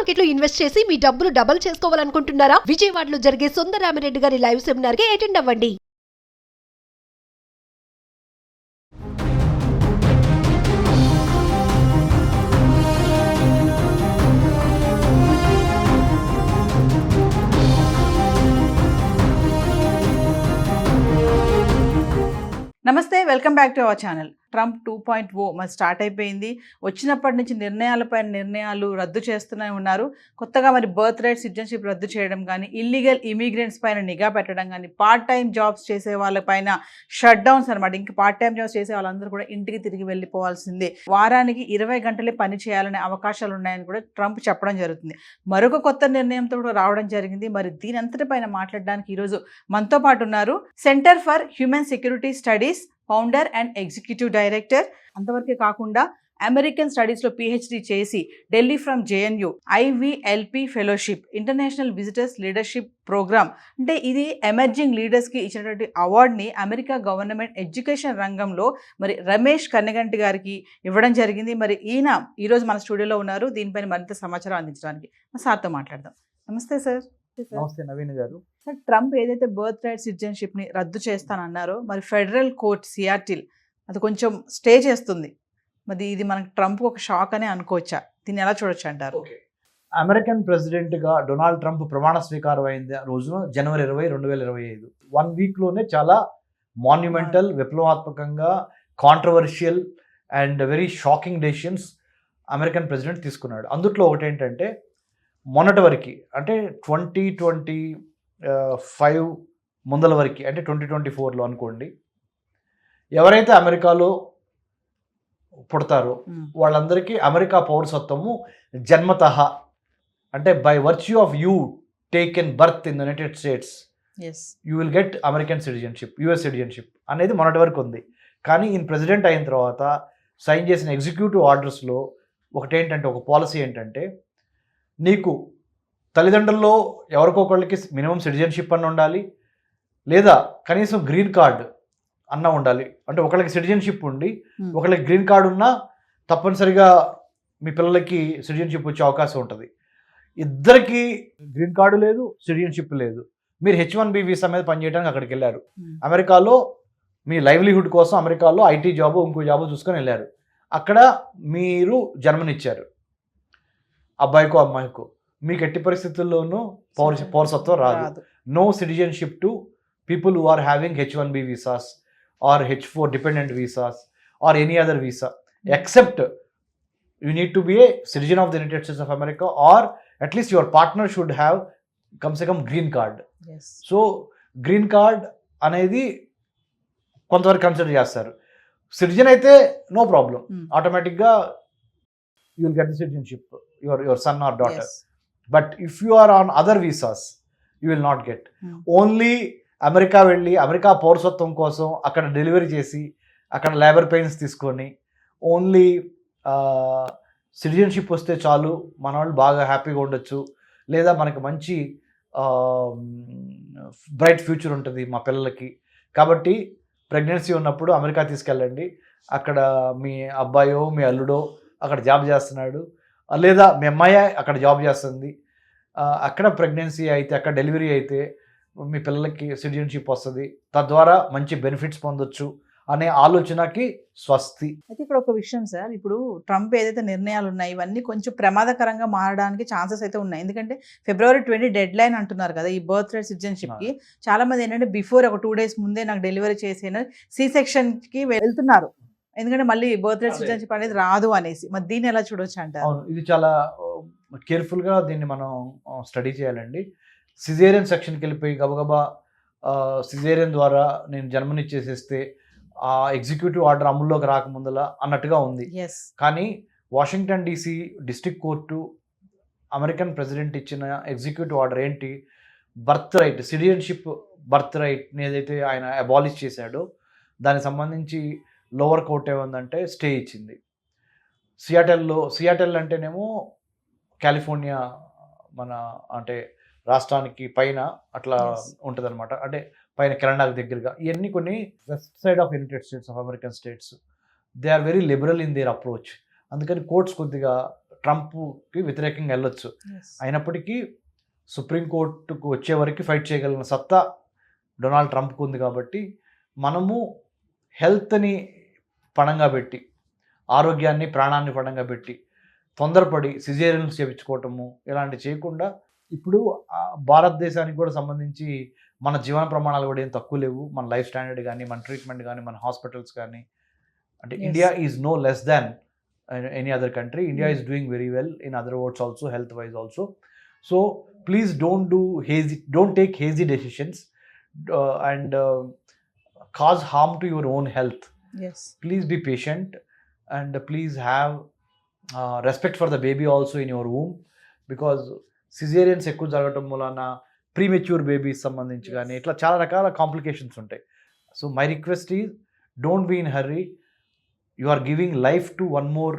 Market లో invest చేసి మీ డబ్బులు డబుల్ చేసుకోవాలనుకుంటున్నారా? విజయవాడలో జరిగే సుందరరామిరెడ్డి గారి లైవ్ సెమినార్ కి అటెండ్ అవ్వండి. నమస్తే, welcome back to our channel. Trump 2.0 మరి స్టార్ట్ అయిపోయింది. వచ్చినప్పటి నుంచి నిర్ణయాలపైన నిర్ణయాలు రద్దు చేస్తూనే ఉన్నారు. కొత్తగా మరి బర్త్ రైట్ సిటిజన్షిప్ రద్దు చేయడం కానీ, ఇల్లీగల్ ఇమిగ్రెంట్స్ పైన నిఘా పెట్టడం కానీ, పార్ట్ టైం జాబ్స్ చేసే వాళ్ళపైన షట్ డౌన్స్ అనమాట. ఇంకా పార్ట్ టైం జాబ్స్ చేసే వాళ్ళందరూ కూడా ఇంటికి తిరిగి వెళ్ళిపోవాల్సిందే. వారానికి 20 గంటలే పని చేయాలనే అవకాశాలు ఉన్నాయని కూడా ట్రంప్ చెప్పడం జరుగుతుంది. మరొక కొత్త నిర్ణయంతో కూడా రావడం జరిగింది. మరి దీని అంతటిపైన మాట్లాడడానికి ఈరోజు మనతో పాటు ఉన్నారు centre for human security studies founder and executive director. అంతవరకే కాకుండా అమెరికన్ స్టడీస్లో పిహెచ్డి చేసి Delhi from JNU IVLP fellowship, international visitors leadership programme, అంటే ఇది ఎమర్జింగ్ లీడర్స్కి ఇచ్చినటువంటి అవార్డుని అమెరికా గవర్నమెంట్ ఎడ్యుకేషన్ రంగంలో మరి రమేష్ కన్నగంటి గారికి ఇవ్వడం జరిగింది. మరి ఈయన ఈరోజు మన స్టూడియోలో ఉన్నారు. దీనిపైన మరింత సమాచారం అందించడానికి సార్తో మాట్లాడదాం. నమస్తే సార్. నమస్తే నవీన్ గారు. సార్, ట్రంప్ ఏదైతే బర్త్ రైట్ సిటిజన్షిప్ని రద్దు చేస్తానన్నారో మరి ఫెడరల్ కోర్ట్ సియాటిల్ అది కొంచెం స్టే చేస్తుంది. మరి ఇది మనకి ట్రంప్ ఒక షాక్ అనే అనుకోవచ్చా? దీన్ని ఎలా చూడొచ్చు అంటారు? అమెరికన్ ప్రెసిడెంట్గా డొనాల్డ్ ట్రంప్ ప్రమాణ స్వీకారం అయిన రోజున జనవరి 20, 2025 1 వీక్లోనే చాలా మాన్యుమెంటల్, విప్లవాత్మకంగా, controversial and very shocking decisions American president తీసుకున్నాడు. అందుట్లో ఒకటి ఏంటంటే, మొన్నటి వరకు అంటే 2025 ముందల వరకు అంటే 2024లో అనుకోండి, ఎవరైతే అమెరికాలో పుడతారో వాళ్ళందరికీ అమెరికా పౌరసత్వము జన్మతః, అంటే by virtue of you taken birth in the United states you will get American citizenship, US citizenship అనేది మొన్నటి వరకు ఉంది. కానీ ఈయన ప్రెసిడెంట్ అయిన తర్వాత సైన్ చేసిన ఎగ్జిక్యూటివ్ ఆర్డర్స్లో ఒకటేంటంటే, ఒక పాలసీ ఏంటంటే, నీకు తల్లిదండ్రుల్లో ఎవరికొకళ్ళకి మినిమం సిటిజన్షిప్ అన్న ఉండాలి, లేదా కనీసం గ్రీన్ కార్డ్ అన్న ఉండాలి. అంటే ఒకళ్ళకి సిటిజన్షిప్ ఉండి ఒకళ్ళకి గ్రీన్ కార్డు ఉన్నా తప్పనిసరిగా మీ పిల్లలకి సిటిజన్షిప్ వచ్చే అవకాశం ఉంటుంది. ఇద్దరికి గ్రీన్ కార్డు లేదు, సిటిజన్షిప్ లేదు. మీరు H1B వీసా మీద పనిచేయడానికి అక్కడికి వెళ్ళారు. అమెరికాలో మీ లైవ్లీహుడ్ కోసం అమెరికాలో IT జాబు ఇంకో జాబు చూసుకొని వెళ్ళారు. అక్కడ మీరు జన్మనిచ్చారు అబ్బాయికో అమ్మాయికో, మీకు ఎట్టి పరిస్థితుల్లోనూ పౌరసత్వం రాదు. No citizenship to people who are having H1B visas or H4 dependent visas or any other visa, except you need to be a citizen of the United States of America, or at least your partner should have come se come green card. So green card అనేది కొంతవరకు consider చేస్తారు. Citizen అయితే no problem, ఆటోమేటిక్గా you will get the citizenship, your son or daughter. But if you are on other visas you will not get. Only America వెళ్ళి America పౌరసత్వం కోసం అక్కడ delivery చేసి అక్కడ లేబర్ పెయిన్స్ తీసుకొని ఓన్లీ సిటిజన్షిప్ వస్తే చాలు, మన వాళ్ళు బాగా హ్యాపీగా ఉండొచ్చు, లేదా మనకి మంచి బ్రైట్ ఫ్యూచర్ ఉంటుంది మా పిల్లలకి, కాబట్టి ప్రెగ్నెన్సీ ఉన్నప్పుడు అమెరికా తీసుకెళ్ళండి, అక్కడ మీ అబ్బాయో మీ అల్లుడో అక్కడ జాబ్ చేస్తున్నాడు, లేదా మీ అమ్మాయి అక్కడ జాబ్ చేస్తుంది, అక్కడ ప్రెగ్నెన్సీ అయితే అక్కడ డెలివరీ అయితే మీ పిల్లలకి సిటిజన్షిప్ వస్తుంది, తద్వారా మంచి బెనిఫిట్స్ పొందొచ్చు అనే ఆలోచనకి స్వస్తి. అయితే ఇక్కడ ఒక విషయం సార్, ఇప్పుడు ట్రంప్ ఏదైతే నిర్ణయాలు ఉన్నాయి ఇవన్నీ కొంచెం ప్రమాదకరంగా మారడానికి ఛాన్సెస్ అయితే ఉన్నాయి. ఎందుకంటే February 20 డెడ్ లైన్ అంటున్నారు కదా ఈ బర్త్ రైట్ సిటిజన్షిప్కి. చాలా మంది ఏంటంటే బిఫోర్ ఒక 2 days ముందే నాకు డెలివరీ చేసిన C-sectionకి వెళ్తున్నారు, ఎందుకంటే మళ్ళీ బర్త్ రైట్ సిటిజన్షిప్ అనేది రాదు అనేసి. మరి దీన్ని ఎలా చూడొచ్చు అంటారు? అవును, ఇది చాలా కేర్ఫుల్గా దీన్ని మనం స్టడీ చేయాలండి. సిజేరియన్ సెక్షన్కి వెళ్ళిపోయి గబగబా సిజేరియన్ ద్వారా నేను జన్మనిచ్చేసేస్తే ఆ ఎగ్జిక్యూటివ్ ఆర్డర్ అమల్లోకి రాకముందలా అన్నట్టుగా ఉంది. కానీ Washington DC district court American president ఇచ్చిన ఎగ్జిక్యూటివ్ ఆర్డర్ ఏంటి, బర్త్ రైట్, సిటిజన్షిప్ బర్త్ రైట్ని ఏదైతే ఆయన అబాలిష్ చేశాడో దానికి సంబంధించి లోవర్ కోర్ట్ ఏమందంటే స్టే ఇచ్చింది. సియాటెల్ అంటేనేమో కాలిఫోర్నియా మన అంటే రాష్ట్రానికి పైన అట్లా ఉంటుంది అనమాట, అంటే పైన కెనడాకి దగ్గరగా. ఇవన్నీ కొన్ని west side of United States of American states, they are very liberal in their approach. అందుకని కోర్ట్స్ కొద్దిగా ట్రంప్కి వ్యతిరేకంగా వెళ్ళొచ్చు. అయినప్పటికీ సుప్రీంకోర్టుకు వచ్చే వరకు ఫైట్ చేయగలిగిన సత్తా డొనాల్డ్ ట్రంప్కి ఉంది. కాబట్టి మనము హెల్త్ని పణంగా పెట్టి, ఆరోగ్యాన్ని ప్రాణాన్ని పణంగా పెట్టి తొందరపడి సిజేరియన్స్ చేయించుకోవటము ఇలాంటివి చేయకుండా, ఇప్పుడు భారతదేశానికి కూడా సంబంధించి మన జీవన ప్రమాణాలు కూడా ఏం తక్కువ లేవు. మన లైఫ్ స్టాండర్డ్ కానీ, మన ట్రీట్మెంట్ కానీ, మన హాస్పిటల్స్ కానీ, అంటే India is no less than any other country. India is doing very well in other words also, health wise also. So please don't take hazy decisions and cause harm to your own health. Yes. Please be patient and please have respect for the baby also in your womb, because caesareans ఎక్కువ జరగటం వలన premature babies సంబంధించి కానీ ఇట్లా చాలా రకాల complications ఉంటాయి. So my request is don't be in hurry. You are giving life to one more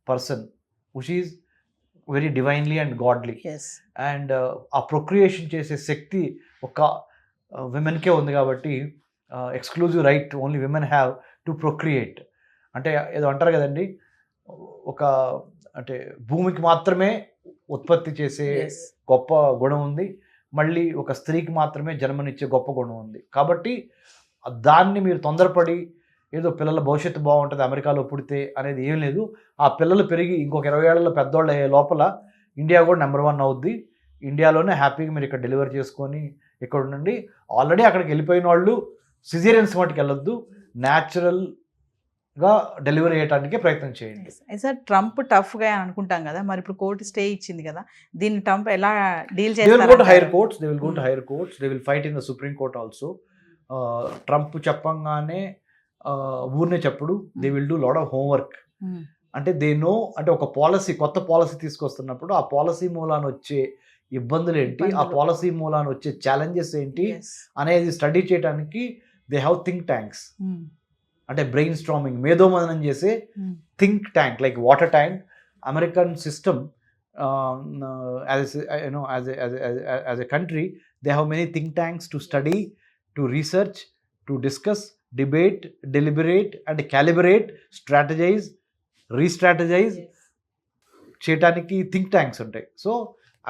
person which is very divinely and godly. And ఆ ప్రొక్రియేషన్ చేసే శక్తి ఒక విమెన్కే ఉంది. కాబట్టి exclusive right only women have to procreate. అంటే ఏదో అంటారు కదండి, ఒక అంటే భూమికి మాత్రమే ఉత్పత్తి చేసే గొప్ప గుణం ఉంది, మళ్ళీ ఒక స్త్రీకి మాత్రమే జన్మనిచ్చే గొప్ప గుణం ఉంది. కాబట్టి దాన్ని మీరు తొందరపడి ఏదో పిల్లల భవిష్యత్తు బాగుంటుంది అమెరికాలో పుడితే అనేది ఏం లేదు. ఆ పిల్లలు పెరిగి ఇంకొక 20 ఏళ్లలో పెద్దోళ్ళు అయ్యే లోపల ఇండియా కూడా నెంబర్ 1 అవుద్ది. ఇండియాలోనే హ్యాపీగా మీరు ఇక్కడ డెలివరీ చేసుకొని ఇక్కడ ఉండండి. ఆల్రెడీ అక్కడికి వెళ్ళిపోయిన వాళ్ళు సిజేరియన్స్ మటుకు వెళ్ళొద్దు, న్యాచురల్గా డెలివరీ చేయడానికి ప్రయత్నం చేయండి. సార్, ట్రంప్ టఫ్గా అనుకుంటాం కదా, మరి ఇప్పుడు కోర్టు స్టే ఇచ్చింది కదా, దీన్ని ట్రంప్ ఎలా డీల్ చేస్తారు? They will go to higher courts. They will fight in the Supreme Court also. Trump చెప్పంగానే ఊరినే చెప్పడు. They will do lot of homework. అంటే దే నో, అంటే ఒక కొత్త పాలసీ తీసుకొస్తున్నప్పుడు ఆ పాలసీ మూలాన వచ్చే ఇబ్బందులు ఏంటి, ఆ పాలసీ మూలాన వచ్చే ఛాలెంజెస్ ఏంటి అనేది స్టడీ చేయడానికి దే హ్యావ్ థింక్ ట్యాంక్స్. అంటే బ్రెయిన్ స్ట్రామింగ్, మేధోమదనం చేసే think tank like water tank. American system as a country, they have many think tanks to study, to research, to discuss, debate, deliberate and calibrate, strategize, re-strategize చేయడానికి think tanks ఉంటాయి. So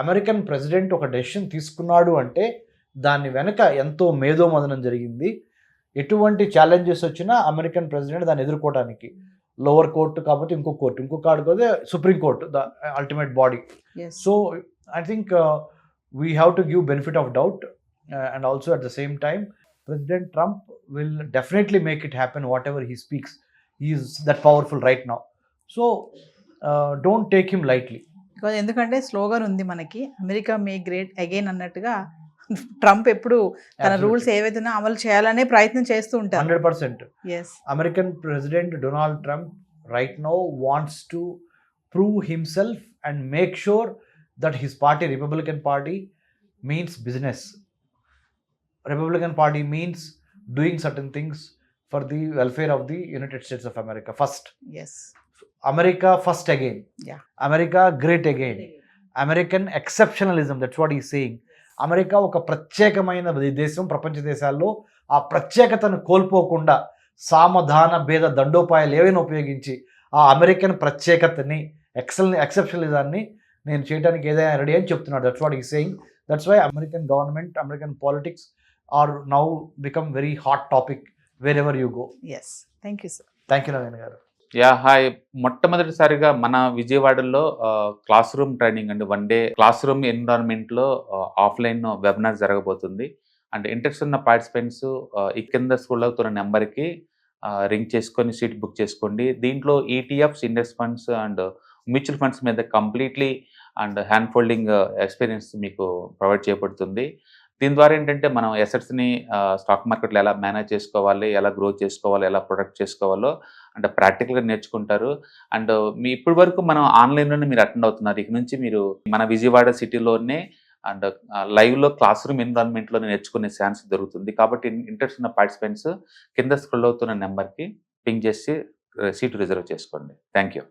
American president ఒక decision తీసుకున్నాడు అంటే దాని వెనక ఎంతో మేధోమదనం జరిగింది. ఎటువంటి ఛాలెంజెస్ వచ్చినా అమెరికన్ ప్రెసిడెంట్ దాన్ని ఎదుర్కోవడానికి లోవర్ కోర్టు కాకపోతే ఇంకొక కాకపోతే supreme court, the ultimate body. So I think we have to give benefit of doubt and also at the same time President Trump will definitely make it happen whatever he speaks. He is that powerful right now. So don't take him lightly. Because ఎందుకంటే slogan ఉంది మనకి, America మే great again అన్నట్టుగా Trump ఎప్పుడు తన rules ఏవైతే అమలు చేయాలనే ప్రయత్నం చేస్తూ ఉంటారు. 100%. Yes. American President Donald Trump right now wants to prove himself and make sure that his party, Republican Party, means business. Republican Party means doing certain things for the welfare of the United States of America first. Yes. America first again. Yeah. America great again. American exceptionalism, that's what he's saying. America ఒక ప్రత్యేకమైన దేశం. ప్రపంచ దేశాల్లో ఆ ప్రత్యేకతను కోల్పోకుండా సామధాన భేద దండోపాయాలు ఏవైనా ఉపయోగించి ఆ అమెరికన్ ప్రత్యేకతని, ఎక్సెప్షనలిజాన్ని నేను చేయడానికి ఏదైనా రెడీ అని చెప్తున్నాడు. That's what he's saying. That's why American government, American politics are now become very hot topic wherever you go. Yes. Thank you, sir. Thank you, Naveen garu. Hi. మొట్టమొదటిసారిగా మన విజయవాడలో క్లాస్ రూమ్ ట్రైనింగ్ అండి, 1 day classroom ఎన్విరాన్మెంట్లో offline webinar జరగబోతుంది. And interest ఉన్న participants ఈ కింద scroll అవుతున్న నెంబర్కి రింగ్ చేసుకొని సీట్ బుక్ చేసుకోండి. దీంట్లో ETFs, index funds and mutual funds మీద completely and hand holding experience మీకు ప్రొవైడ్ చేయబడుతుంది. దీని ద్వారా ఏంటంటే మనం ఎసెట్స్ని స్టాక్ మార్కెట్లో ఎలా మేనేజ్ చేసుకోవాలి, ఎలా గ్రో చేసుకోవాలి, ఎలా ప్రొడక్ట్ చేసుకోవాలో అంటే ప్రాక్టికల్గా నేర్చుకుంటారు. అండ్ మీ ఇప్పటి వరకు మనం ఆన్లైన్లోనే మీరు అటెండ్ అవుతున్నారు. ఇక నుంచి మీరు మన విజయవాడ సిటీలోనే అండ్ లైవ్లో క్లాస్ రూమ్ ఎన్విరాన్మెంట్లో నేర్చుకునే ఛాన్స్ దొరుకుతుంది. కాబట్టి ఇంట్రెస్ట్ ఉన్న పార్టిసిపెంట్స్ కింద స్క్రోల్ అవుతున్న నెంబర్కి పింగ్ చేసి సీటు రిజర్వ్ చేసుకోండి. Thank you.